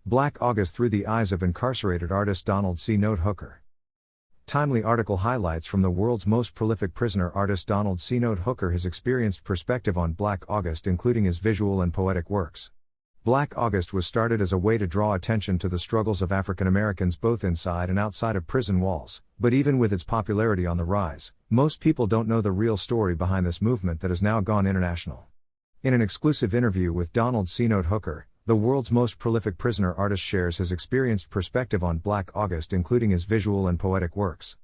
Black August through the eyes of incarcerated artist Donald C. Hooker. Timely article highlights from the world's most prolific prisoner artist Donald C. Hooker his experienced perspective on Black August, including his visual and poetic works. Black August was started as a way to draw attention to the struggles of African Americans both inside and outside of prison walls, but even with its popularity on the rise, most people don't know the real story behind this movement that has now gone international. In an exclusive interview with Donald C. Hooker, the world's most prolific prisoner artist shares his experienced perspective on Black August, including his visual and poetic works.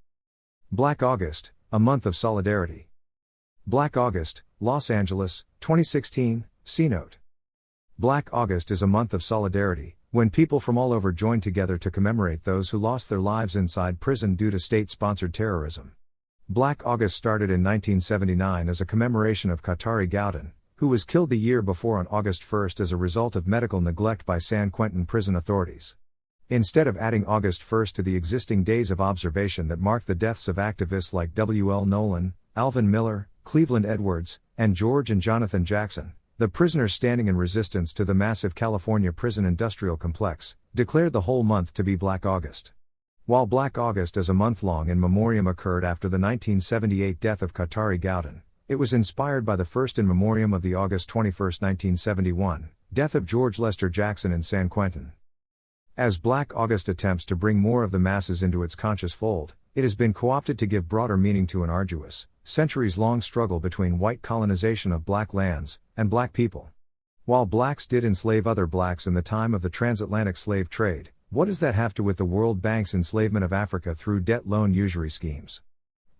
Black August, a month of solidarity. Black August, Los Angeles, 2016, C-Note. Black August is a month of solidarity, when people from all over join together to commemorate those who lost their lives inside prison due to state-sponsored terrorism. Black August started in 1979 as a commemoration of Qatari Gowden, who was killed the year before on August 1 as a result of medical neglect by San Quentin prison authorities. Instead of adding August 1 to the existing days of observation that marked the deaths of activists like W.L. Nolan, Alvin Miller, Cleveland Edwards, and George and Jonathan Jackson, the prisoners standing in resistance to the massive California prison industrial complex, declared the whole month to be Black August. While Black August as a month-long in memoriam occurred after the 1978 death of Qatari Gowden, it was inspired by the first in memoriam of the August 21, 1971, death of George Lester Jackson in San Quentin. As Black August attempts to bring more of the masses into its conscious fold, it has been co-opted to give broader meaning to an arduous, centuries-long struggle between white colonization of black lands and black people. While blacks did enslave other blacks in the time of the transatlantic slave trade, what does that have to do with the World Bank's enslavement of Africa through debt loan usury schemes?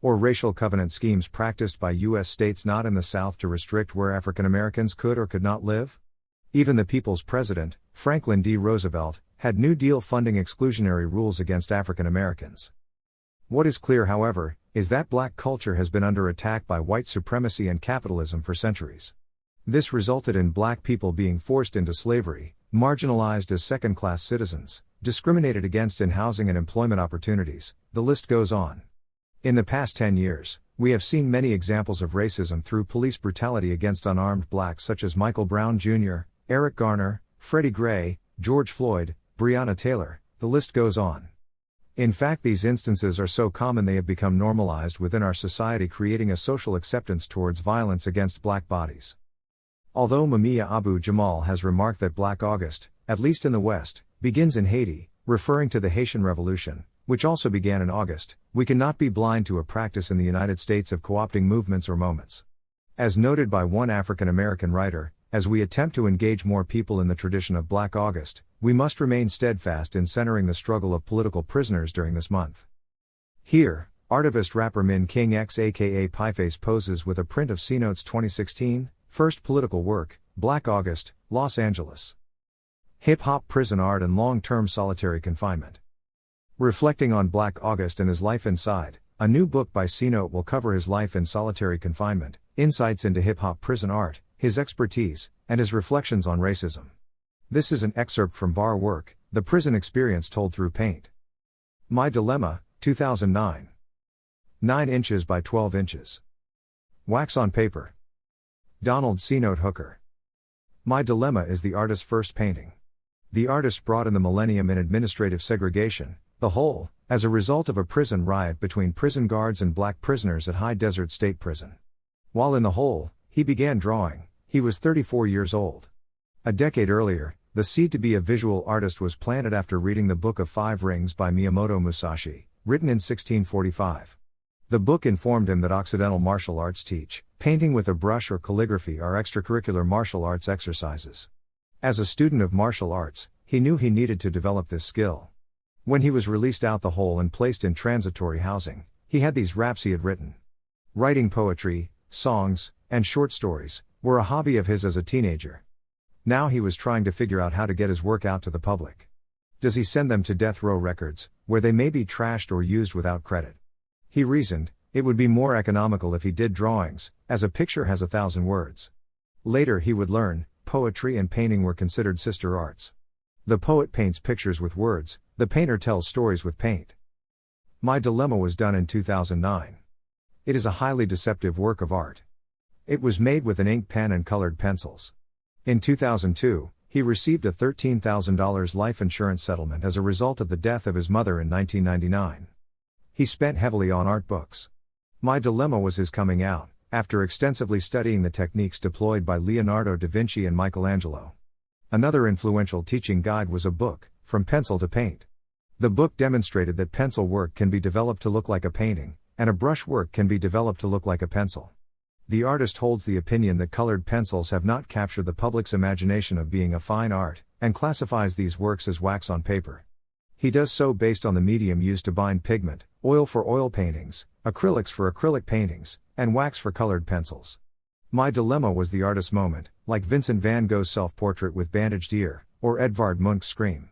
Or racial covenant schemes practiced by U.S. states not in the South to restrict where African Americans could or could not live? Even the people's president, Franklin D. Roosevelt, had New Deal funding exclusionary rules against African Americans. What is clear, however, is that black culture has been under attack by white supremacy and capitalism for centuries. This resulted in black people being forced into slavery, marginalized as second-class citizens, discriminated against in housing and employment opportunities, the list goes on. In the past 10 years, we have seen many examples of racism through police brutality against unarmed blacks such as Michael Brown Jr., Eric Garner, Freddie Gray, George Floyd, Breonna Taylor, the list goes on. In fact, these instances are so common they have become normalized within our society, creating a social acceptance towards violence against black bodies. Although Mumia Abu-Jamal has remarked that Black August, at least in the West, begins in Haiti, referring to the Haitian Revolution, which also began in August, we cannot be blind to a practice in the United States of co-opting movements or moments. As noted by one African American writer, as we attempt to engage more people in the tradition of Black August, we must remain steadfast in centering the struggle of political prisoners during this month. Here, artivist rapper Min King X aka Pieface poses with a print of C-Note's 2016, first political work, Black August, Los Angeles. Hip-hop prison art and long-term solitary confinement. Reflecting on Black August and his life inside, a new book by C-Note will cover his life in solitary confinement, insights into hip-hop prison art, his expertise, and his reflections on racism. This is an excerpt from Bar Work, The Prison Experience Told Through Paint. My Dilemma, 2009. 9 inches by 12 inches. Wax on paper. Donald C. Hooker. My Dilemma is the artist's first painting. The artist brought in the millennium in administrative segregation, the whole, as a result of a prison riot between prison guards and black prisoners at High Desert State Prison. While in the hole, he began drawing. He was 34 years old. A decade earlier, the seed to be a visual artist was planted after reading the Book of Five Rings by Miyamoto Musashi, written in 1645. The book informed him that Occidental martial arts teach, painting with a brush or calligraphy are extracurricular martial arts exercises. As a student of martial arts, he knew he needed to develop this skill. When he was released out the hole and placed in transitory housing, he had these raps he had written. Writing poetry, songs, and short stories were a hobby of his as a teenager. Now he was trying to figure out how to get his work out to the public. Does he send them to Death Row Records, where they may be trashed or used without credit? He reasoned, it would be more economical if he did drawings, as a picture has 1,000 words. Later he would learn, poetry and painting were considered sister arts. The poet paints pictures with words, the painter tells stories with paint. My Dilemma was done in 2009. It is a highly deceptive work of art. It was made with an ink pen and colored pencils. In 2002, He received a $13,000 life insurance settlement as a result of the death of his mother in 1999. He spent heavily on art books. My Dilemma was his coming out, after extensively studying the techniques deployed by Leonardo da Vinci and Michelangelo. Another influential teaching guide was a book, From Pencil to Paint. The book demonstrated that pencil work can be developed to look like a painting, and a brush work can be developed to look like a pencil. The artist holds the opinion that colored pencils have not captured the public's imagination of being a fine art, and classifies these works as wax on paper. He does so based on the medium used to bind pigment, oil for oil paintings, acrylics for acrylic paintings, and wax for colored pencils. My Dilemma was the artist's moment, like Vincent van Gogh's self-portrait with bandaged ear, or Edvard Munch's Scream.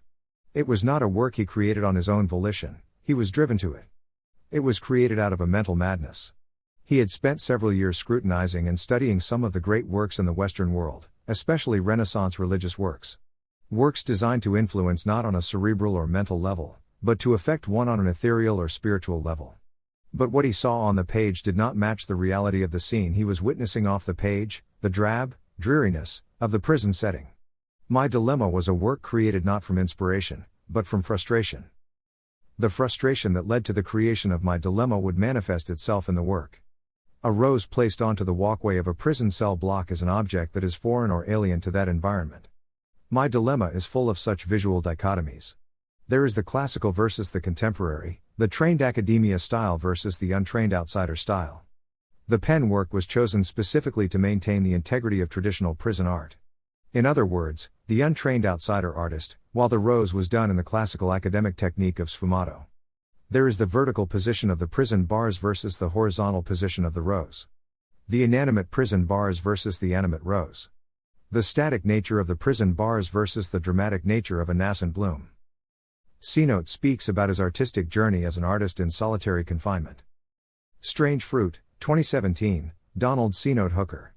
It was not a work he created on his own volition, he was driven to it. It was created out of a mental madness. He had spent several years scrutinizing and studying some of the great works in the Western world, especially Renaissance religious works. Works designed to influence not on a cerebral or mental level, but to affect one on an ethereal or spiritual level. But what he saw on the page did not match the reality of the scene he was witnessing off the page, the drab dreariness of the prison setting. My Dilemma was a work created not from inspiration, but from frustration. The frustration that led to the creation of My Dilemma would manifest itself in the work. A rose placed onto the walkway of a prison cell block is an object that is foreign or alien to that environment. My Dilemma is full of such visual dichotomies. There is the classical versus the contemporary, the trained academia style versus the untrained outsider style. The pen work was chosen specifically to maintain the integrity of traditional prison art. In other words, the untrained outsider artist, while the rose was done in the classical academic technique of sfumato. There is the vertical position of the prison bars versus the horizontal position of the rose. The inanimate prison bars versus the animate rose. The static nature of the prison bars versus the dramatic nature of a nascent bloom. C-Note speaks about his artistic journey as an artist in solitary confinement. Strange Fruit, 2017, Donald C-Note Hooker.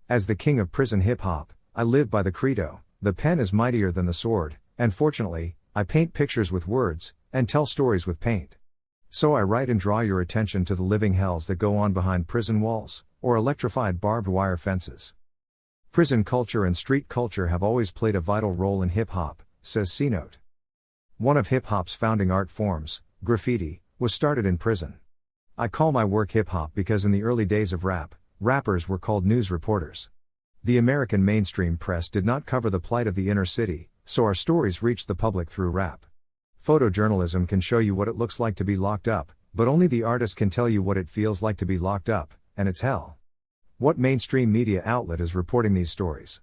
As the king of prison hip-hop, I live by the credo, the pen is mightier than the sword, and fortunately, I paint pictures with words, and tell stories with paint. So I write and draw your attention to the living hells that go on behind prison walls, or electrified barbed wire fences. Prison culture and street culture have always played a vital role in hip-hop, says C-Note. One of hip-hop's founding art forms, graffiti, was started in prison. I call my work hip-hop because in the early days of rap, rappers were called news reporters. The American mainstream press did not cover the plight of the inner city, so our stories reached the public through rap. Photojournalism can show you what it looks like to be locked up, but only the artist can tell you what it feels like to be locked up, and it's hell. What mainstream media outlet is reporting these stories?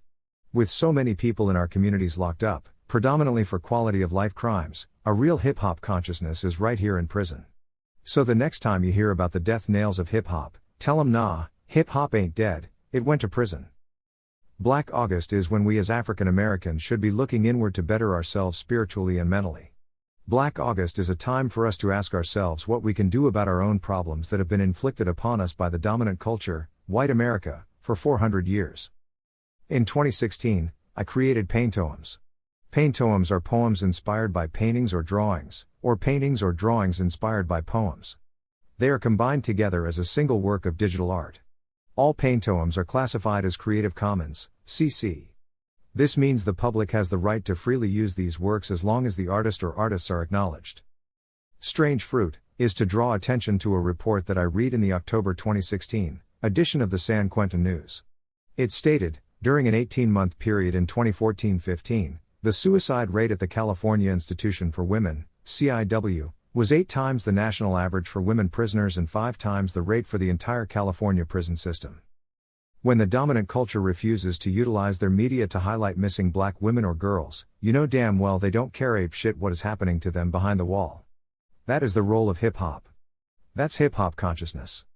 With so many people in our communities locked up, predominantly for quality of life crimes, a real hip-hop consciousness is right here in prison. So the next time you hear about the death nails of hip-hop, tell 'em nah, hip-hop ain't dead, it went to prison. Black August is when we as African Americans should be looking inward to better ourselves spiritually and mentally. Black August is a time for us to ask ourselves what we can do about our own problems that have been inflicted upon us by the dominant culture, white America, for 400 years. In 2016, I created paintoems. Paintoems are poems inspired by paintings or drawings, or paintings or drawings inspired by poems. They are combined together as a single work of digital art. All paintoems are classified as Creative Commons, CC. This means the public has the right to freely use these works as long as the artist or artists are acknowledged. Strange Fruit is to draw attention to a report that I read in the October 2016 edition of the San Quentin News. It stated, during an 18-month period in 2014-15, the suicide rate at the California Institution for Women, CIW, was 8 times the national average for women prisoners and 5 times the rate for the entire California prison system. When the dominant culture refuses to utilize their media to highlight missing black women or girls, you know damn well they don't care ape shit what is happening to them behind the wall. That is the role of hip-hop. That's hip-hop consciousness.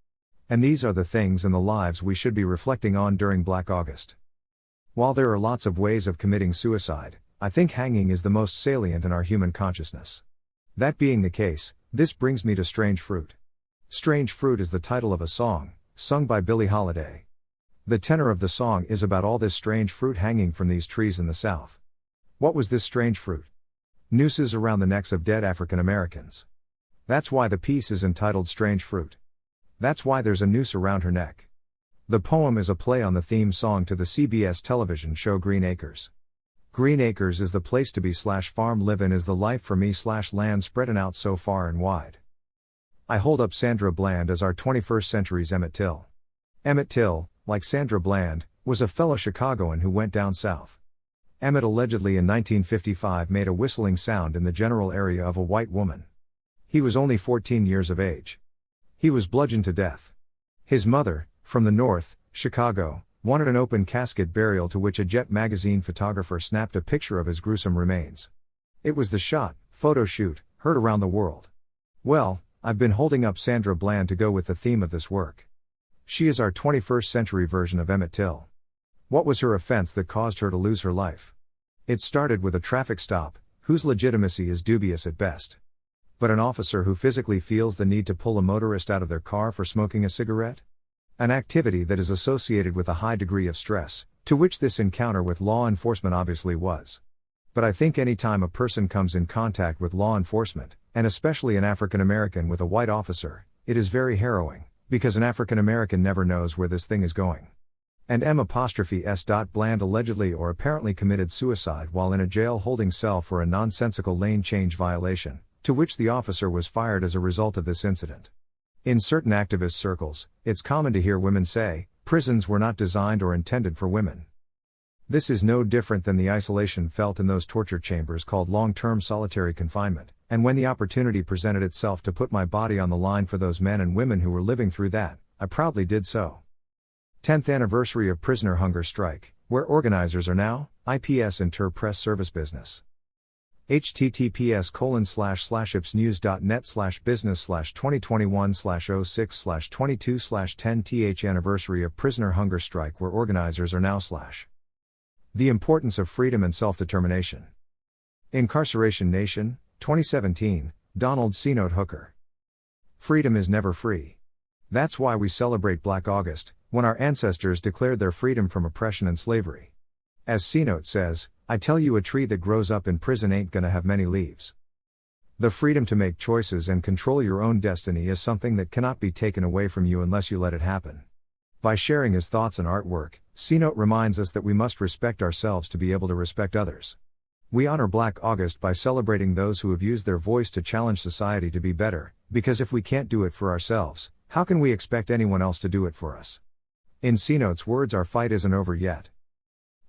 And these are the things and the lives we should be reflecting on during Black August. While there are lots of ways of committing suicide, I think hanging is the most salient in our human consciousness. That being the case, this brings me to Strange Fruit. Strange Fruit is the title of a song, sung by Billie Holiday. The tenor of the song is about all this strange fruit hanging from these trees in the South. What was this strange fruit? Nooses around the necks of dead African Americans. That's why the piece is entitled Strange Fruit. That's why there's a noose around her neck. The poem is a play on the theme song to the CBS television show Green Acres. Green acres is the place to be / farm livin' is the life for me / land spreadin' out so far and wide. I hold up Sandra Bland as our 21st century's Emmett Till. Emmett Till, like Sandra Bland, was a fellow Chicagoan who went down south. Emmett allegedly in 1955 made a whistling sound in the general area of a white woman. He was only 14 years of age. He was bludgeoned to death. His mother, from the North, Chicago, wanted an open casket burial, to which a Jet magazine photographer snapped a picture of his gruesome remains. It was the photo shoot, heard around the world. Well, I've been holding up Sandra Bland to go with the theme of this work. She is our 21st century version of Emmett Till. What was her offense that caused her to lose her life? It started with a traffic stop, whose legitimacy is dubious at best. But an officer who physically feels the need to pull a motorist out of their car for smoking a cigarette? An activity that is associated with a high degree of stress, to which this encounter with law enforcement obviously was. But I think any time a person comes in contact with law enforcement, and especially an African American with a white officer, it is very harrowing, because an African American never knows where this thing is going. And M'(S. Bland allegedly or apparently committed suicide while in a jail holding cell for a nonsensical lane change violation, to which the officer was fired as a result of this incident. In certain activist circles, it's common to hear women say, prisons were not designed or intended for women. This is no different than the isolation felt in those torture chambers called long-term solitary confinement, and when the opportunity presented itself to put my body on the line for those men and women who were living through that, I proudly did so. 10th anniversary of prisoner hunger strike, where organizers are now, IPS Inter Press Service Business. https://ipsnews.net/business/2021/06/22/10th anniversary of prisoner hunger strike, where organizers are now / The importance of freedom and self-determination. Incarceration Nation, 2017, Donald C. Hooker. Freedom is never free. That's why we celebrate Black August, when our ancestors declared their freedom from oppression and slavery. As C. says, I tell you, a tree that grows up in prison ain't gonna have many leaves. The freedom to make choices and control your own destiny is something that cannot be taken away from you unless you let it happen. By sharing his thoughts and artwork, C. reminds us that we must respect ourselves to be able to respect others. We honor Black August by celebrating those who have used their voice to challenge society to be better, because if we can't do it for ourselves, how can we expect anyone else to do it for us? In C.'s words, our fight isn't over yet.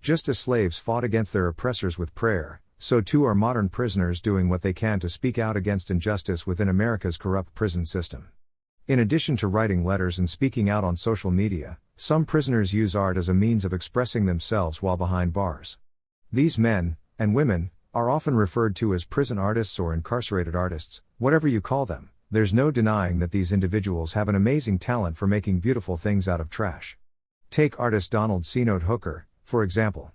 Just as slaves fought against their oppressors with prayer, so too are modern prisoners doing what they can to speak out against injustice within America's corrupt prison system. In addition to writing letters and speaking out on social media, some prisoners use art as a means of expressing themselves while behind bars. These men, and women, are often referred to as prison artists or incarcerated artists, whatever you call them. There's no denying that these individuals have an amazing talent for making beautiful things out of trash. Take artist Donald C. Hooker, for example.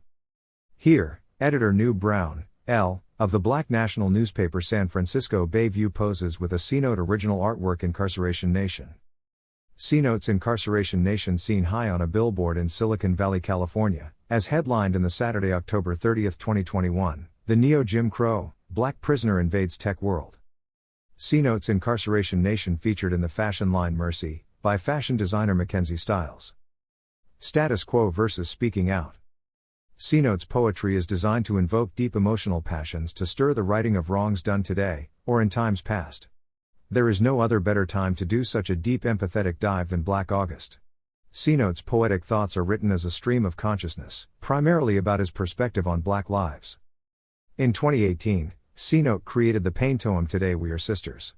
Here, editor New Brown, L., of the black national newspaper San Francisco Bay View poses with a C. original artwork Incarceration Nation. C-Note's Incarceration Nation seen high on a billboard in Silicon Valley, California, as headlined in the Saturday, October 30, 2021, the Neo-Jim Crow, Black Prisoner Invades Tech World. C-Note's Incarceration Nation featured in the fashion line Mercy, by fashion designer Mackenzie Styles. Status quo versus speaking out. C-Note's poetry is designed to invoke deep emotional passions to stir the righting of wrongs done today, or in times past. There is no other better time to do such a deep empathetic dive than Black August. C-Note's poetic thoughts are written as a stream of consciousness, primarily about his perspective on Black lives. In 2018, C-Note created the paintoem Today We Are Sisters.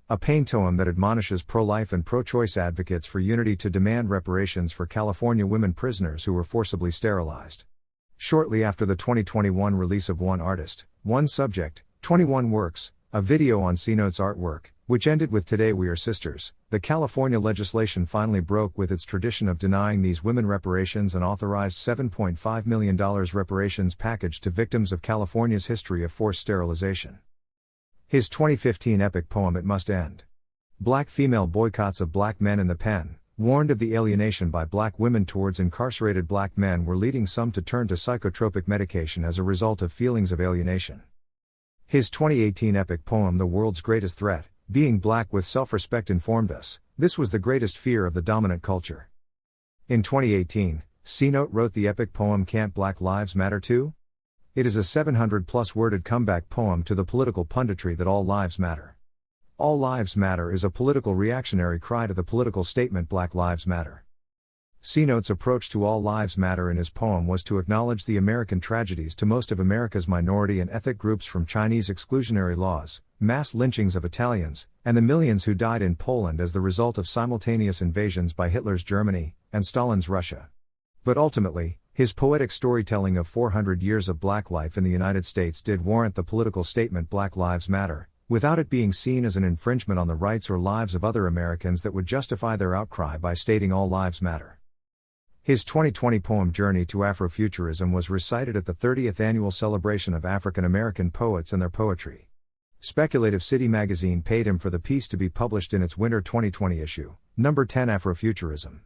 A paintoem that admonishes pro-life and pro-choice advocates for unity to demand reparations for California women prisoners who were forcibly sterilized. Shortly after the 2021 release of One Artist, One Subject, 21 Works, a video on C-Note's artwork, which ended with Today We Are Sisters, the California legislation finally broke with its tradition of denying these women reparations and authorized $7.5 million reparations package to victims of California's history of forced sterilization. His 2015 epic poem It Must End. Black female boycotts of black men in the pen, warned of the alienation by black women towards incarcerated black men were leading some to turn to psychotropic medication as a result of feelings of alienation. His 2018 epic poem The World's Greatest Threat, Being Black with Self-Respect informed us, this was the greatest fear of the dominant culture. In 2018, C-Note wrote the epic poem Can't Black Lives Matter Too? It is a 700-plus worded comeback poem to the political punditry that all lives matter. All lives matter is a political reactionary cry to the political statement Black Lives Matter. C-Note's approach to all lives matter in his poem was to acknowledge the American tragedies to most of America's minority and ethnic groups, from Chinese exclusionary laws, mass lynchings of Italians, and the millions who died in Poland as the result of simultaneous invasions by Hitler's Germany and Stalin's Russia. But ultimately, his poetic storytelling of 400 years of Black life in the United States did warrant the political statement Black Lives Matter, without it being seen as an infringement on the rights or lives of other Americans that would justify their outcry by stating all lives matter. His 2020 poem Journey to Afrofuturism was recited at the 30th annual celebration of African American poets and their poetry. Speculative City magazine paid him for the piece to be published in its winter 2020 issue, number 10 Afrofuturism.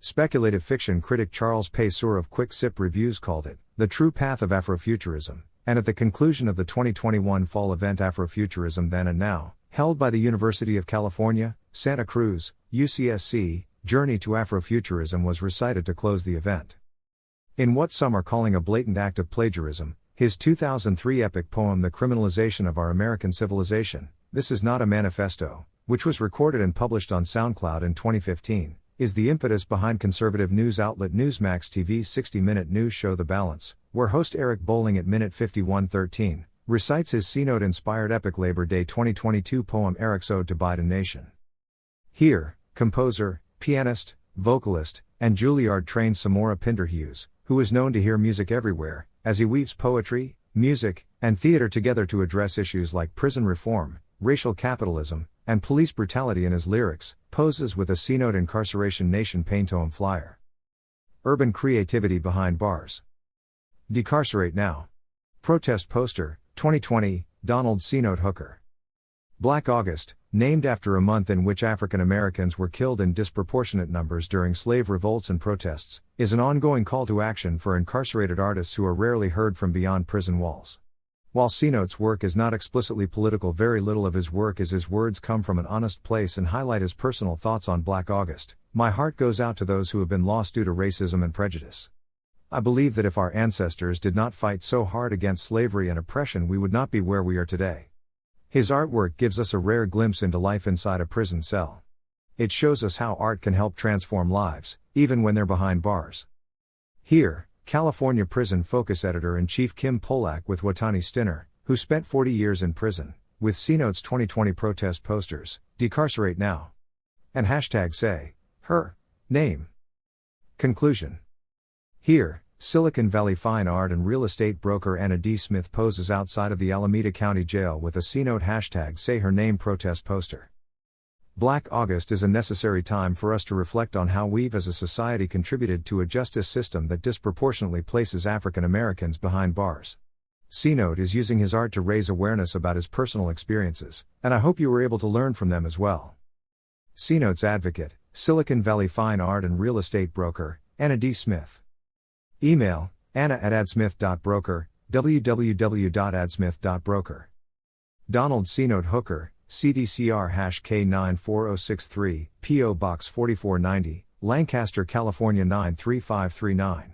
Speculative fiction critic Charles Paysor of Quick Sip Reviews called it the true path of Afrofuturism, and at the conclusion of the 2021 fall event Afrofuturism Then and Now, held by the University of California, Santa Cruz, UCSC, Journey to Afrofuturism was recited to close the event. In what some are calling a blatant act of plagiarism, his 2003 epic poem The Criminalization of Our American Civilization, This Is Not a Manifesto, which was recorded and published on SoundCloud in 2015, is the impetus behind conservative news outlet Newsmax TV's 60-minute news show The Balance, where host Eric Bolling at minute 51:13 recites his C-Note-inspired epic Labor Day 2022 poem Eric's Ode to Biden Nation. Here, composer, pianist, vocalist, and Juilliard-trained Samora Pinder-Hughes, who is known to hear music everywhere, as he weaves poetry, music, and theater together to address issues like prison reform, racial capitalism, and police brutality in his lyrics, poses with a C-Note Incarceration Nation Paintome flyer. Urban creativity behind bars. Decarcerate Now. Protest poster, 2020, Donald C-Note Hooker. Black August, named after a month in which African Americans were killed in disproportionate numbers during slave revolts and protests, is an ongoing call to action for incarcerated artists who are rarely heard from beyond prison walls. While C-Note's work is not explicitly political, very little of his work is his words come from an honest place and highlight his personal thoughts on Black August. My heart goes out to those who have been lost due to racism and prejudice. I believe that if our ancestors did not fight so hard against slavery and oppression, we would not be where we are today. His artwork gives us a rare glimpse into life inside a prison cell. It shows us how art can help transform lives, even when they're behind bars. Here, California Prison Focus Editor-in-Chief Kim Polak with Watani Stinner, who spent 40 years in prison, with C-Note's 2020 protest posters, Decarcerate Now. And #say, her, name. Conclusion. Here, Silicon Valley fine art and real estate broker Anna D. Smith poses outside of the Alameda County Jail with a C-Note #say her name protest poster. Black August is a necessary time for us to reflect on how we've as a society contributed to a justice system that disproportionately places African Americans behind bars. C-Note is using his art to raise awareness about his personal experiences, and I hope you were able to learn from them as well. C-Note's advocate, Silicon Valley fine art and real estate broker, Anna D. Smith. Email, anna@adsmith.broker, www.adsmith.broker. Donald C-Note Hooker, CDCR #K94063, P.O. Box 4490, Lancaster, California 93539.